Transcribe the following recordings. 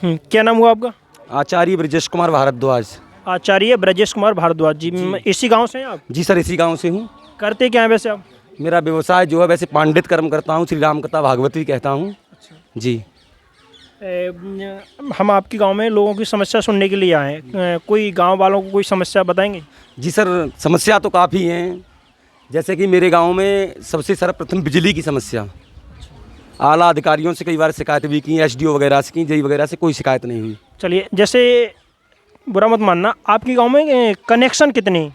क्या नाम हुआ आपका? आचार्य ब्रजेश कुमार भारद्वाज। आचार्य ब्रजेश कुमार भारद्वाज जी। इसी गांव से हैं आप? जी सर, इसी गांव से हूँ। करते क्या है वैसे आप? मेरा व्यवसाय जो है वैसे पांडित कर्म करता हूँ, श्री राम कथा भागवती कहता हूँ। जी। हम आपके गांव में लोगों की समस्या सुनने के लिए आए हैं। कोई गांव वालों को कोई समस्या बताएंगे? जी सर, समस्या तो काफ़ी हैं। जैसे कि मेरे गांव में सबसे सर्वप्रथम बिजली की समस्या। आला अधिकारियों से कई बार शिकायत भी की, एसडीओ वगैरह से की, जेई वगैरह से, कोई शिकायत नहीं हुई। चलिए, जैसे बुरा मत मानना, आपके गांव में कनेक्शन कितने?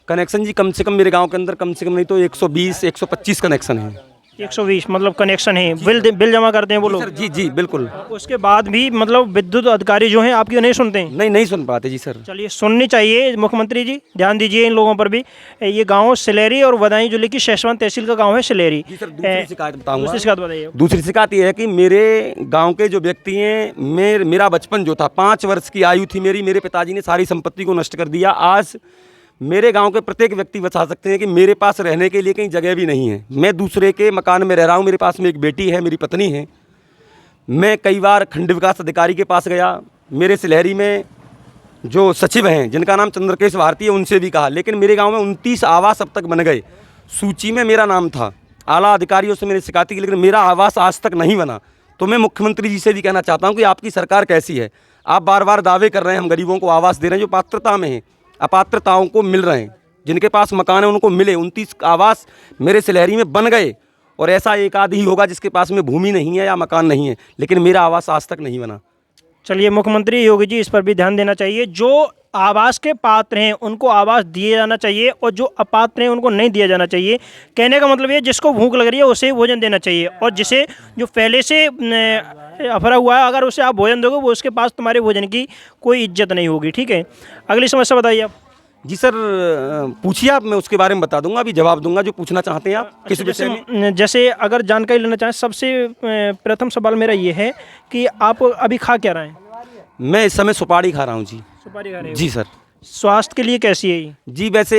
कनेक्शन जी कम से कम मेरे गांव के अंदर कम से कम नहीं तो 120 125 कनेक्शन हैं। 120 मतलब कनेक्शन है। बिल जमा करते हैं वो लोग? सर जी जी बिल्कुल। उसके बाद भी मतलब विद्युत अधिकारी जो हैं आपकी नहीं सुनते हैं? नहीं सुन पाते जी सर। चलिए, सुननी चाहिए। मुख्यमंत्री जी ध्यान दीजिए इन लोगों पर भी। ये गांव सिलेरी और बदायूं जिले की शेषवन तहसील का गांव है सिलेरी। जी सर, दूसरी शिकायत बताऊंगा। दूसरी शिकायत बताइए। दूसरी शिकायत ये है कि मेरे गांव के जो व्यक्ति हैं, मेरा बचपन जो था, 5 वर्ष की आयु थी मेरे पिताजी ने सारी संपत्ति को नष्ट कर दिया। आज मेरे गांव के प्रत्येक व्यक्ति बता सकते हैं कि मेरे पास रहने के लिए कहीं जगह भी नहीं है। मैं दूसरे के मकान में रह रहा हूं। मेरे पास में एक बेटी है, मेरी पत्नी है। मैं कई बार खंड विकास अधिकारी के पास गया, मेरे सिलहरी में जो सचिव हैं जिनका नाम चंद्रकेश भारती है उनसे भी कहा, लेकिन मेरे गांव में 29 आवास अब तक बन गए। सूची में मेरा नाम था, आला अधिकारियों से मैंने शिकायत की, लेकिन मेरा आवास आज तक नहीं बना। तो मैं मुख्यमंत्री जी से भी कहना चाहता हूँ कि आपकी सरकार कैसी है। आप बार बार दावे कर रहे हैं हम गरीबों को आवास दे रहे हैं, जो पात्रता में हैं, अपात्रताओं को मिल रहे हैं। जिनके पास मकान है उनको मिले। 29 आवास मेरे सिलहरी में बन गए, और ऐसा एक आध ही होगा जिसके पास में भूमि नहीं है या मकान नहीं है, लेकिन मेरा आवास आज तक नहीं बना। चलिए, मुख्यमंत्री योगी जी इस पर भी ध्यान देना चाहिए। जो आवास के पात्र हैं उनको आवास दिए जाना चाहिए, और जो अपात्र हैं उनको नहीं दिया जाना चाहिए। कहने का मतलब ये, जिसको भूख लग रही है उसे भोजन देना चाहिए, और जिसे जो पहले से अफरा हुआ है अगर उसे आप भोजन दोगे वो उसके पास तुम्हारे भोजन की कोई इज्जत नहीं होगी। ठीक है, अगली समस्या बताइए आप। जी सर, पूछिए आप, मैं उसके बारे में बता दूंगा, अभी जवाब दूंगा जो पूछना चाहते हैं आप। किस विषय में? जैसे अगर जानकारी लेना चाहें, सबसे प्रथम सवाल मेरा ये है कि आप अभी खा क्या रहे हैं? मैं इस समय सुपारी खा रहा हूँ जी। सुपारी खा रहे हैं? जी सर। स्वास्थ्य के लिए कैसी है ये? जी वैसे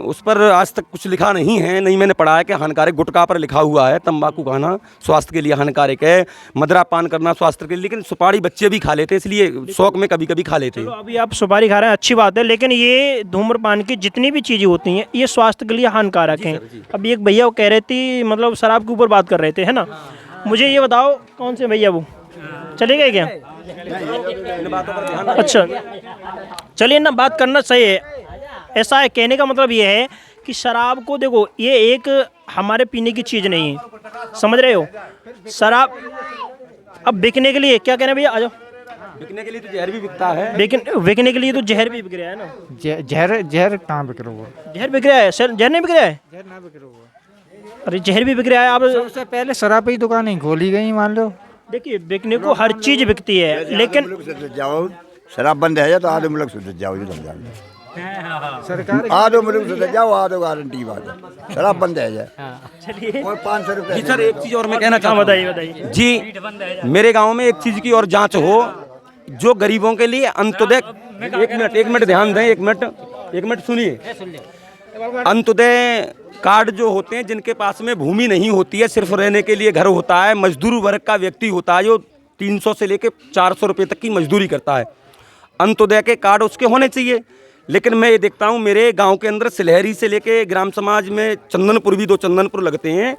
उस पर आज तक कुछ लिखा नहीं है, नहीं मैंने पढ़ा है कि हानिकारक। गुटखा पर लिखा हुआ है तंबाकू खाना स्वास्थ्य के लिए हानिकारक है, मदिरा पान करना स्वास्थ्य के लिए, लेकिन सुपारी बच्चे भी खा लेते हैं, इसलिए शौक में कभी कभी खा लेते हैं। अभी आप सुपारी खा रहे हैं, अच्छी बात है, लेकिन ये धूम्रपान की जितनी भी चीज़ें होती हैं ये स्वास्थ्य के लिए हानिकारक हैं। अभी एक भैया वो कह रहे थे, मतलब शराब के ऊपर बात कर रहे थे, है ना? मुझे ये बताओ कौन से भैया वो चले गए क्या? अच्छा, चलिए ना, बात करना सही है। ऐसा है, कहने का मतलब ये है कि शराब को देखो, ये एक हमारे पीने की चीज़ नहीं है, समझ रहे हो? शराब अब बिकने के लिए क्या कहना भैया, आ जाओ। बिकने के लिए तो जहर भी बिकता है। बिकने के लिए तो जहर भी बिक रहा है ना? जहर कहाँ बिक रहा है? जहर बिक रहा है सर? जहर नहीं बिक रहा है? जहर ना बिक रहा है। अरे जहर भी बिक रहा है। आप सबसे पहले शराब की दुकानें खोली गई, मान लो। देखिए, बिकने को हर चीज़ बिकती है, लेकिन जाओ शराब बंद है तो आधे मुल्क सुधर जाओ, सरकार आधो मुल्क सुधर जाओ, आधो गारंटी बात है, शराब बंद है। चलिए, और 500 रुपये। जी सर, एक चीज़ और मैं कहना चाहता हूँ। बताइए। जी, मेरे गांव में एक चीज़ की और जांच हो, जो गरीबों के लिए अंत्योदय, एक मिनट ध्यान दें, एक मिनट सुनिए। अंत्योदय कार्ड जो होते हैं, जिनके पास में भूमि नहीं होती है, सिर्फ रहने के लिए घर होता है, मजदूर वर्ग का व्यक्ति होता है जो 300 से लेकर 400 रुपये तक की मजदूरी करता है, अंत्योदय के कार्ड उसके होने चाहिए। लेकिन मैं ये देखता हूँ मेरे गांव के अंदर सिलहरी से लेके ग्राम समाज में चंदनपुर भी 2 चंदनपुर लगते हैं,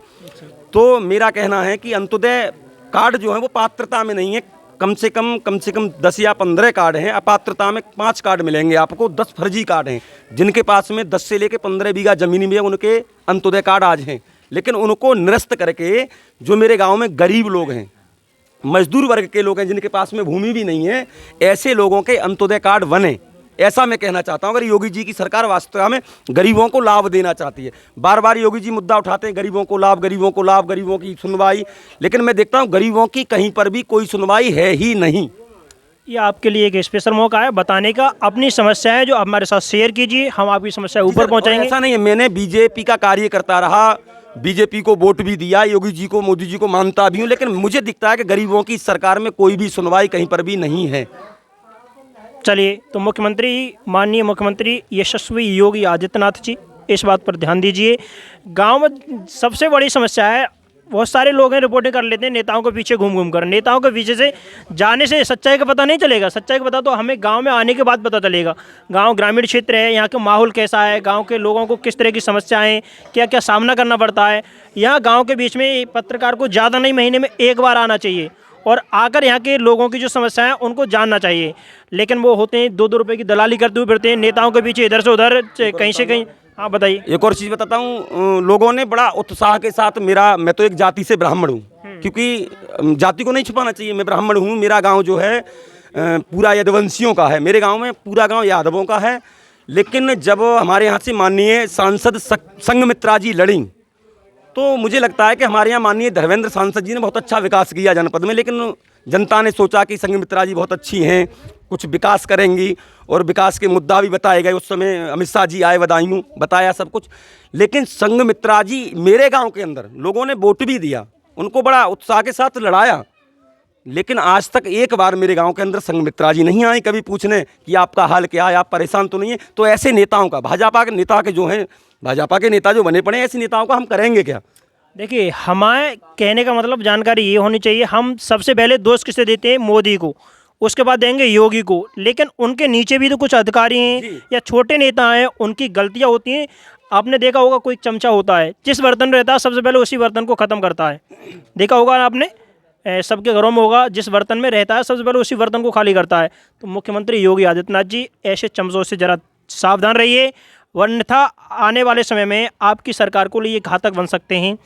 तो मेरा कहना है कि अंत्योदय कार्ड जो है वो पात्रता में नहीं है। कम से कम 10 या 15 कार्ड हैं, अपात्रता में 5 कार्ड मिलेंगे आपको। 10 फर्जी कार्ड हैं, जिनके पास में 10 से लेकर 15 बीघा ज़मीन में उनके अंत्योदय कार्ड आज हैं, लेकिन उनको निरस्त करके जो मेरे गांव में गरीब लोग हैं, मजदूर वर्ग के लोग हैं, जिनके पास में भूमि भी नहीं है, ऐसे लोगों के अंत्योदय कार्ड बने। ऐसा मैं कहना चाहता हूं। अगर योगी जी की सरकार वास्तव में गरीबों को लाभ देना चाहती है, बार बार योगी जी मुद्दा उठाते हैं गरीबों को लाभ, गरीबों को लाभ, गरीबों की सुनवाई, लेकिन मैं देखता हूं गरीबों की कहीं पर भी कोई सुनवाई है ही नहीं। ये आपके लिए एक स्पेशल मौका है बताने का। अपनी समस्या है जो हमारे साथ शेयर कीजिए, हम आपकी समस्या ऊपर पहुंचाएंगे। ऐसा नहीं है, मैंने बीजेपी का कार्य करता रहा, बीजेपी को वोट भी दिया, योगी जी को, मोदी जी को मानता भी हूँ, लेकिन मुझे दिखता है कि गरीबों की सरकार में कोई भी सुनवाई कहीं पर भी नहीं है। चलिए, तो मुख्यमंत्री, माननीय मुख्यमंत्री यशस्वी योगी आदित्यनाथ जी, इस बात पर ध्यान दीजिए। गांव में सबसे बड़ी समस्या है बहुत सारे लोग हैं रिपोर्टिंग कर लेते हैं नेताओं के पीछे घूम घूम कर। नेताओं के पीछे से जाने से सच्चाई का पता नहीं चलेगा। सच्चाई का पता तो हमें गांव में आने के बाद पता चलेगा। गांव ग्रामीण क्षेत्र है, यहाँ का माहौल कैसा है, गांव के लोगों को किस तरह की समस्याएं, क्या क्या सामना करना पड़ता है। यहाँ गाँव के बीच में पत्रकार को ज़्यादा नहीं, महीने में एक बार आना चाहिए और आकर यहाँ के लोगों की जो समस्याएं हैं उनको जानना चाहिए। लेकिन वो होते हैं 2-2 रुपये की दलाली करते हुए फिरते हैं नेताओं के पीछे, इधर से उधर, कहीं से कहीं। हाँ बताइए। एक और चीज़ बताता हूँ, लोगों ने बड़ा उत्साह के साथ मैं तो एक जाति से ब्राह्मण हूँ, क्योंकि जाति को नहीं छुपाना चाहिए, मैं ब्राह्मण हूँ। मेरा गांव जो है पूरा यदुवंशियों का है, मेरे गांव में पूरा गांव यादवों का है। लेकिन जब हमारे यहाँ से माननीय सांसद संघमित्रा जी लड़ी, तो मुझे लगता है कि हमारे यहाँ माननीय धर्मेंद्र सांसद जी ने बहुत अच्छा विकास किया जनपद में। लेकिन जनता ने सोचा कि संघमित्रा जी बहुत अच्छी हैं, कुछ विकास करेंगी, और विकास के मुद्दा भी बताए गए। उस समय अमित शाह जी आए, बधाइयों बताया सब कुछ। लेकिन संघमित्रा जी मेरे गांव के अंदर लोगों ने वोट भी दिया, उनको बड़ा उत्साह के साथ लड़ाया। लेकिन आज तक एक बार मेरे गांव के अंदर संघमित्रा जी नहीं आई कभी पूछने कि आपका हाल क्या है, आप परेशान तो नहीं है। तो ऐसे नेताओं का, भाजपा के नेता के जो हैं, भाजपा के नेता जो बने पड़े, ऐसे नेताओं का हम करेंगे क्या? देखिए, हमारे कहने का मतलब जानकारी ये होनी चाहिए, हम सबसे पहले दोष किसे देते हैं? मोदी को, उसके बाद देंगे योगी को। लेकिन उनके नीचे भी तो कुछ अधिकारी हैं या छोटे नेता हैं, उनकी गलतियां होती हैं। आपने देखा होगा कोई चमचा होता है, जिस बर्तन में रहता है सबसे पहले उसी बर्तन को ख़त्म करता है। देखा होगा आपने, सबके घरों में होगा, जिस बर्तन में रहता है सबसे पहले उसी बर्तन को खाली करता है। तो मुख्यमंत्री योगी आदित्यनाथ जी, ऐसे चमचों से ज़रा सावधान रहिए, वन्यथा आने वाले समय में आपकी सरकार को लिए घातक बन सकते हैं।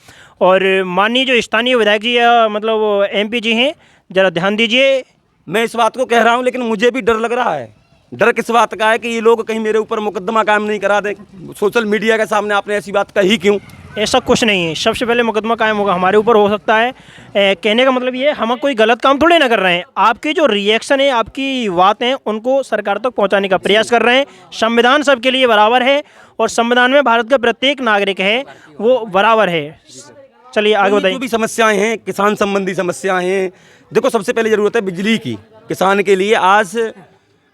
और माननीय जो स्थानीय विधायक जी या मतलब एमपी जी हैं, ज़रा ध्यान दीजिए। मैं इस बात को कह रहा हूं, लेकिन मुझे भी डर लग रहा है। डर किस बात का है कि ये लोग कहीं मेरे ऊपर मुकदमा कायम नहीं करा दें। सोशल मीडिया के सामने आपने ऐसी बात कही क्यों? ऐसा कुछ नहीं है, सबसे पहले मुकदमा कायम होगा हमारे ऊपर, हो सकता है। कहने का मतलब ये है, हम कोई गलत काम थोड़े ना कर रहे हैं। आपकी जो रिएक्शन है, आपकी बातें हैं, उनको सरकार तक पहुंचाने का प्रयास कर रहे हैं। संविधान सबके लिए बराबर है और संविधान में भारत का प्रत्येक नागरिक है वो बराबर है। चलिए आगे बताइए। जो भी समस्याएं हैं, किसान संबंधी समस्याएं हैं, देखो सबसे पहले ज़रूरत है बिजली की। किसान के लिए आज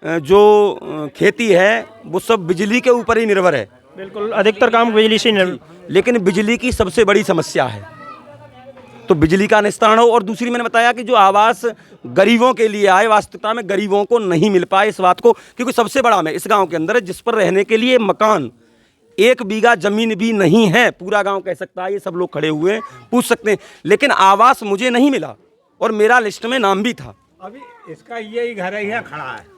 जो खेती है वो सब बिजली के ऊपर ही निर्भर है। बिल्कुल, अधिकतर काम बिजली से लेकिन बिजली की सबसे बड़ी समस्या है, तो बिजली का निस्तारण हो। और दूसरी मैंने बताया कि जो आवास गरीबों के लिए आए, वास्तविकता में गरीबों को नहीं मिल पाए इस बात को, क्योंकि सबसे बड़ा मैं इस गांव के अंदर जिस पर रहने के लिए मकान, 1 बीघा जमीन भी नहीं है, पूरा गांव कह सकता है, ये सब लोग खड़े हुए हैं, पूछ सकते हैं। लेकिन आवास मुझे नहीं मिला और मेरा लिस्ट में नाम भी था। अभी इसका यही घर है, यहाँ खड़ा है,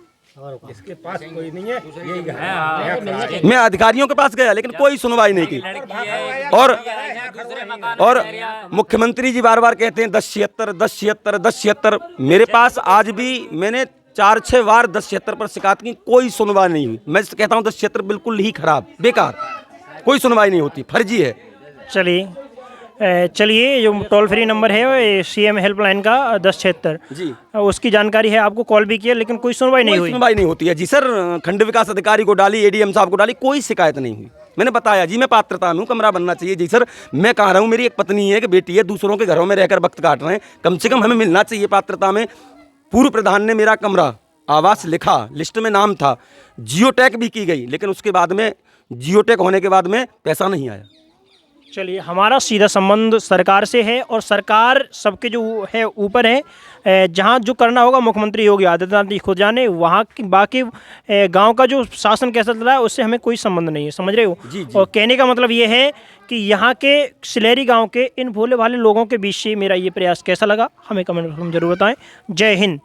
इसके पास कोई नहीं है, यही घर है। मैं अधिकारियों के पास गया लेकिन कोई सुनवाई नहीं की। और मुख्यमंत्री जी बार बार कहते हैं 1076 1076 1076। मेरे पास आज भी मैंने 4-6 बार 1076 पर शिकायत की, कोई सुनवाई नहीं हुई। मैं कहता हूँ 1076 बिल्कुल ही खराब, बेकार, कोई सुनवाई नहीं होती, फर्जी है। चलिए जो टोल फ्री नंबर है सीएम हेल्पलाइन का 1076 जी, उसकी जानकारी है, आपको कॉल भी किया लेकिन कोई सुनवाई नहीं हुई। सुनवाई नहीं होती है जी सर। खंड विकास अधिकारी को डाली, एडीएम साहब को डाली, कोई शिकायत नहीं हुई। मैंने बताया जी मैं पात्रता में हूँ, कमरा बनना चाहिए। जी सर, मैं कह रहा हूँ मेरी एक पत्नी है, एक बेटी है, दूसरों के घरों में रहकर वक्त काट रहे हैं, कम से कम हमें मिलना चाहिए पात्रता में। पूर्व प्रधान ने मेरा कमरा आवास लिखा, लिस्ट में नाम था, जियो टैग भी की गई, लेकिन उसके बाद में जियो टैग होने के बाद में पैसा नहीं आया। चलिए, हमारा सीधा संबंध सरकार से है और सरकार सबके जो है ऊपर है। जहाँ जो करना होगा मुख्यमंत्री योगी आदित्यनाथ जी खुद जाने, वहाँ की बाकी गांव का जो शासन कैसा चल रहा है उससे हमें कोई संबंध नहीं है, समझ रहे हो? जी। और कहने का मतलब ये है कि यहाँ के सिलेरी गांव के इन भोले भाले लोगों के बीच से मेरा ये प्रयास कैसा लगा, हमें कमेंट में जरूर बताएं। जय हिंद।